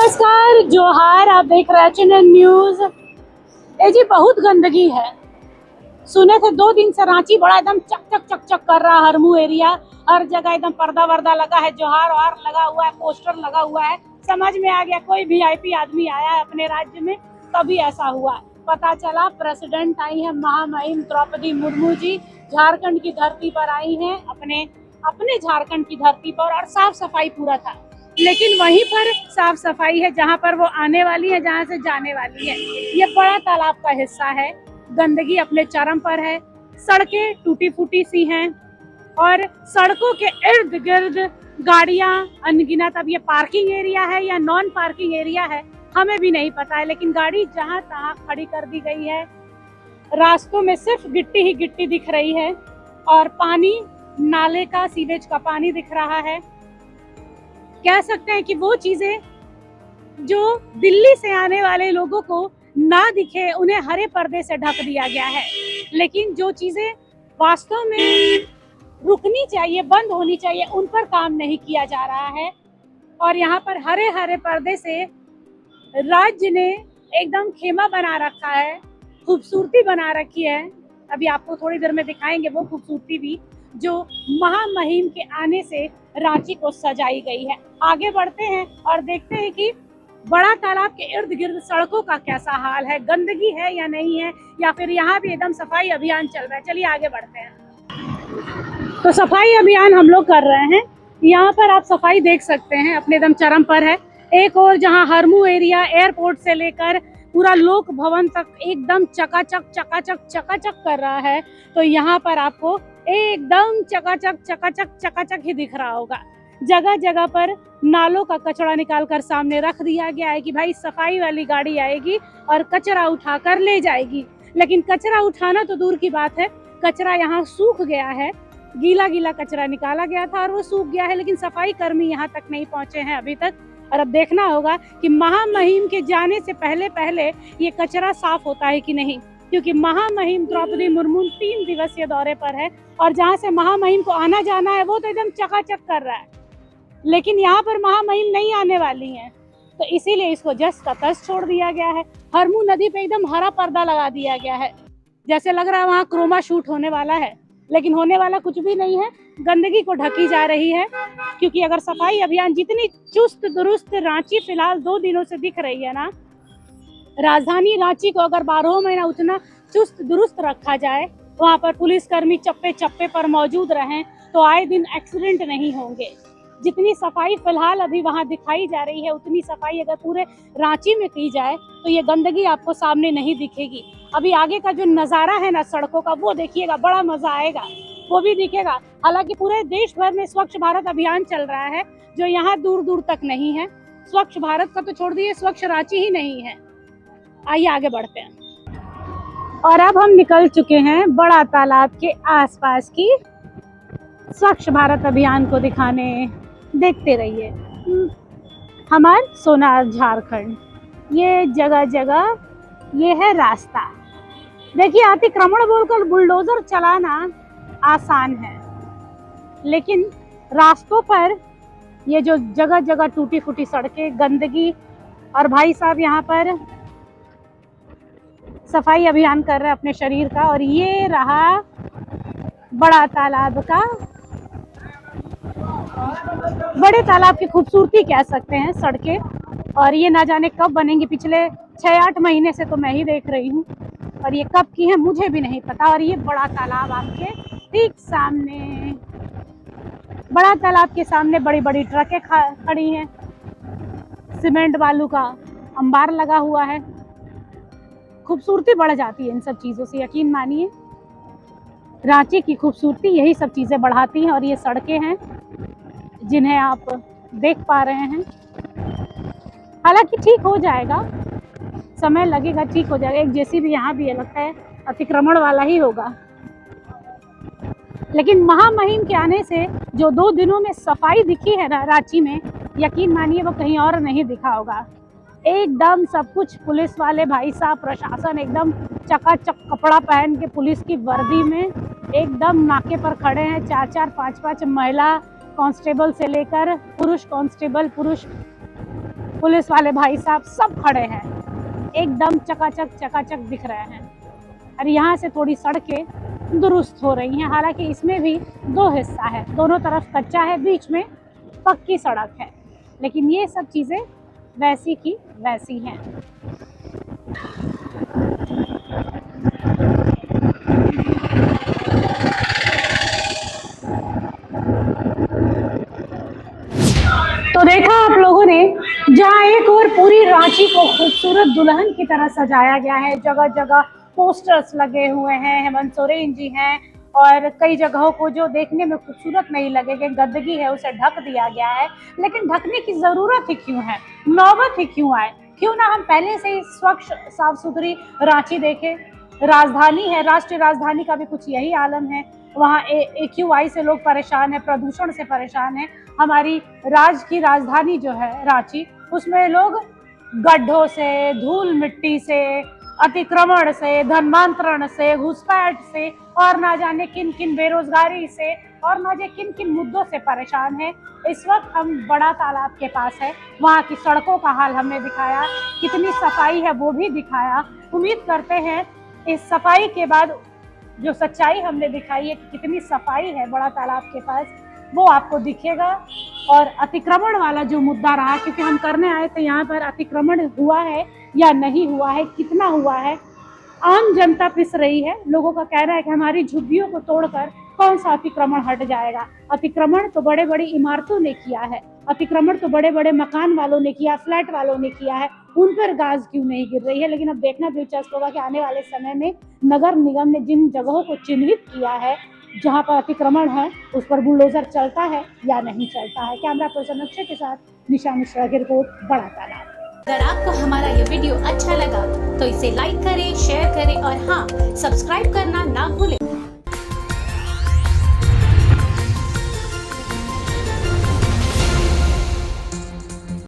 नमस्कार, जोहार। आप देख रहे हैं चैनल न्यूज। ए जी, बहुत गंदगी है। सुने थे 2 दिन से रांची बड़ा एकदम चक चक चक चक कर रहा है। हरमू एरिया हर जगह एकदम पर्दा वर्दा लगा है, जोहार वहार लगा हुआ है, पोस्टर लगा हुआ है। समझ में आ गया कोई वीआईपी आदमी आया है अपने राज्य में तभी ऐसा हुआ। पता चला प्रेसिडेंट आई है महामहिम द्रौपदी मुर्मू जी, झारखंड की धरती पर आई हैं, अपने झारखंड की धरती पर, और साफ सफाई पूरा था। लेकिन वहीं पर साफ सफाई है जहां पर वो आने वाली है, जहां से जाने वाली है। ये बड़ा तालाब का हिस्सा है। गंदगी अपने चरम पर है। सड़कें टूटी फूटी सी हैं और सड़कों के इर्द गिर्द गाड़ियां अनगिनत। अब ये पार्किंग एरिया है या नॉन पार्किंग एरिया है हमें भी नहीं पता है, लेकिन गाड़ी जहां तहां खड़ी कर दी गई है। रास्तों में सिर्फ गिट्टी ही गिट्टी दिख रही है और पानी, नाले का, सीवेज का पानी दिख रहा है। कह सकते हैं कि वो चीजें जो दिल्ली से आने वाले लोगों को ना दिखे, उन्हें हरे पर्दे से ढक दिया गया है। लेकिन जो चीजें वास्तव में रुकनी चाहिए, बंद होनी चाहिए, उन पर काम नहीं किया जा रहा है। और यहाँ पर हरे हरे पर्दे से राज्य ने एकदम खेमा बना रखा है, खूबसूरती बना रखी है। अभी आपको थोड़ी देर में दिखाएंगे वो खूबसूरती भी, जो महामहिम के आने से रांची को सजाई गई है। आगे बढ़ते हैं और देखते हैं कि बड़ा तालाब के इर्द गिर्द सड़कों का कैसा हाल है, गंदगी है या नहीं है, या फिर यहाँ भी एकदम सफाई अभियान चल रहा है। चलिए आगे बढ़ते हैं। तो सफाई अभियान हम लोग कर रहे हैं। यहाँ पर आप सफाई देख सकते हैं, अपने एकदम चरम पर है। एक और जहाँ हरमू एरिया एयरपोर्ट से लेकर पूरा लोक भवन तक एकदम चकाचक कर रहा है, तो यहाँ पर आपको एकदम चकाचक ही दिख रहा होगा। जगह जगह पर नालों का कचरा निकाल कर सामने रख दिया गया है कि भाई सफाई वाली गाड़ी आएगी और कचरा उठा कर ले जाएगी। लेकिन कचरा उठाना तो दूर की बात है, कचरा यहाँ सूख गया है। गीला गीला कचरा निकाला गया था और वो सूख गया है, लेकिन सफाई कर्मी यहाँ तक नहीं पहुंचे हैं अभी तक। और अब देखना होगा कि महामहिम के जाने से पहले पहले ये कचरा साफ होता है कि नहीं, क्योंकि महामहिम द्रौपदी मुर्मू 3 दिवसीय दौरे पर है और जहाँ से महामहिम को आना जाना है वो तो एकदम चकाचक कर रहा है। लेकिन यहाँ पर महामहिम नहीं आने वाली हैं, तो इसीलिए इसको जस का तस छोड़ दिया गया है। हरमू नदी पे एकदम हरा पर्दा लगा दिया गया है, जैसे लग रहा है वहाँ क्रोमा शूट होने वाला है, लेकिन होने वाला कुछ भी नहीं है। गंदगी को ढकी जा रही है, क्योंकि अगर सफाई अभियान जितनी चुस्त दुरुस्त रांची फिलहाल 2 दिनों से दिख रही है ना, राजधानी रांची को अगर 12 महीना उतना चुस्त दुरुस्त रखा जाए, वहाँ पर पुलिसकर्मी चप्पे चप्पे पर मौजूद रहें, तो आए दिन एक्सीडेंट नहीं होंगे। जितनी सफाई फिलहाल अभी वहाँ दिखाई जा रही है, उतनी सफाई अगर पूरे रांची में की जाए तो ये गंदगी आपको सामने नहीं दिखेगी। अभी आगे का जो नज़ारा है ना सड़कों का, वो देखिएगा, बड़ा मजा आएगा, वो भी दिखेगा। हालांकि पूरे देश भर में स्वच्छ भारत अभियान चल रहा है, जो यहाँ दूर दूर तक नहीं है। स्वच्छ भारत का तो छोड़ दिए, स्वच्छ रांची ही नहीं है। आइए आगे बढ़ते हैं। और अब हम निकल चुके हैं बड़ा तालाब के आसपास की स्वच्छ भारत अभियान को दिखाने। देखते रहिए हमार सोनार झारखंड। ये जगह जगह ये है रास्ता। देखिए, अतिक्रमण बोलकर बुलडोजर चलाना आसान है, लेकिन रास्तों पर ये जो जगह जगह टूटी फूटी सड़कें, गंदगी, और भाई साहब यहाँ पर सफाई अभियान कर रहे हैं अपने शरीर का। और ये रहा बड़ा तालाब का, बड़े तालाब की खूबसूरती कह सकते हैं सड़कें। और ये ना जाने कब बनेंगी, पिछले 6-8 महीने से तो मैं ही देख रही हूँ, और ये कब की है मुझे भी नहीं पता। और ये बड़ा तालाब आपके ठीक सामने, बड़ा तालाब के सामने बड़ी बड़ी ट्रकें खड़ी हैं, सीमेंट बालू का अंबार लगा हुआ है। खूबसूरती बढ़ जाती है इन सब चीज़ों से, यकीन मानिए। रांची की खूबसूरती यही सब चीज़ें बढ़ाती हैं। और ये सड़कें हैं जिन्हें आप देख पा रहे हैं। हालांकि ठीक हो जाएगा, समय लगेगा, ठीक हो जाएगा। एक जेसीबी यहाँ भी है, लगता है अतिक्रमण वाला ही होगा। लेकिन महामहिम के आने से जो 2 दिनों में सफाई दिखी है ना रांची में, यकीन मानिए वो कहीं और नहीं दिखा होगा। एकदम सब कुछ पुलिस वाले भाई साहब, प्रशासन एकदम चकाचक कपड़ा पहन के पुलिस की वर्दी में एकदम नाके पर खड़े हैं। 4-4, 5-5 महिला कांस्टेबल से लेकर पुरुष कांस्टेबल, पुरुष पुलिस वाले भाई साहब सब खड़े हैं, एकदम चकाचक दिख रहे हैं। और यहाँ से थोड़ी सड़कें दुरुस्त हो रही हैं, हालांकि इसमें भी दो हिस्सा है, दोनों तरफ कच्चा है, बीच में पक्की सड़क है, लेकिन ये सब चीज़ें वैसी की वैसी हैं। तो देखा आप लोगों ने, जहाँ एक और पूरी रांची को खूबसूरत दुल्हन की तरह सजाया गया है, जगह जगह पोस्टर्स लगे हुए हैं, हेमंत सोरेन जी हैं, और कई जगहों को जो देखने में खूबसूरत नहीं लगेगा, गंदगी है उसे ढक दिया गया है। लेकिन ढकने की ज़रूरत ही क्यों है, नौबत ही क्यों आए? क्यों ना हम पहले से ही स्वच्छ साफ सुथरी रांची देखें। राजधानी है, राष्ट्रीय राजधानी का भी कुछ यही आलम है। वहाँ AQI से लोग परेशान हैं, प्रदूषण से परेशान हैं। हमारी राज्य की राजधानी जो है रांची, उसमें लोग गड्ढों से, धूल मिट्टी से, अतिक्रमण से, धर्मांतरण से, घुसपैठ से, और ना जाने किन किन बेरोजगारी से, और ना जाने किन किन मुद्दों से परेशान है। इस वक्त हम बड़ा तालाब के पास है, वहाँ की सड़कों का हाल हमने दिखाया, कितनी सफाई है वो भी दिखाया। उम्मीद करते हैं इस सफाई के बाद जो सच्चाई हमने दिखाई है कि कितनी सफाई है बड़ा तालाब के पास, वो आपको दिखेगा। और अतिक्रमण वाला जो मुद्दा रहा, क्योंकि हम करने आए थे यहाँ पर, अतिक्रमण हुआ है या नहीं हुआ है, कितना हुआ है, आम जनता पिस रही है। लोगों का कहना है कि हमारी झुग्गियों को तोड़कर कौन सा अतिक्रमण हट जाएगा। अतिक्रमण तो बड़े बड़ी इमारतों ने किया है, अतिक्रमण तो बड़े बड़े मकान वालों ने किया, फ्लैट वालों ने किया है, उन पर गाज क्यों नहीं गिर रही है। लेकिन अब देखना दिलचस्प होगा कि आने वाले समय में नगर निगम ने जिन जगहों को चिन्हित किया है जहां पर अतिक्रमण है, उस पर बुलडोजर चलता है या नहीं चलता है। कैमरा पर्सन अक्षय के साथ निशा मिश्रा की रिपोर्ट, बड़ा तालाब। अगर आपको हमारा ये वीडियो अच्छा लगा तो इसे लाइक करें, शेयर करें और हाँ, सब्सक्राइब करना ना भूलें।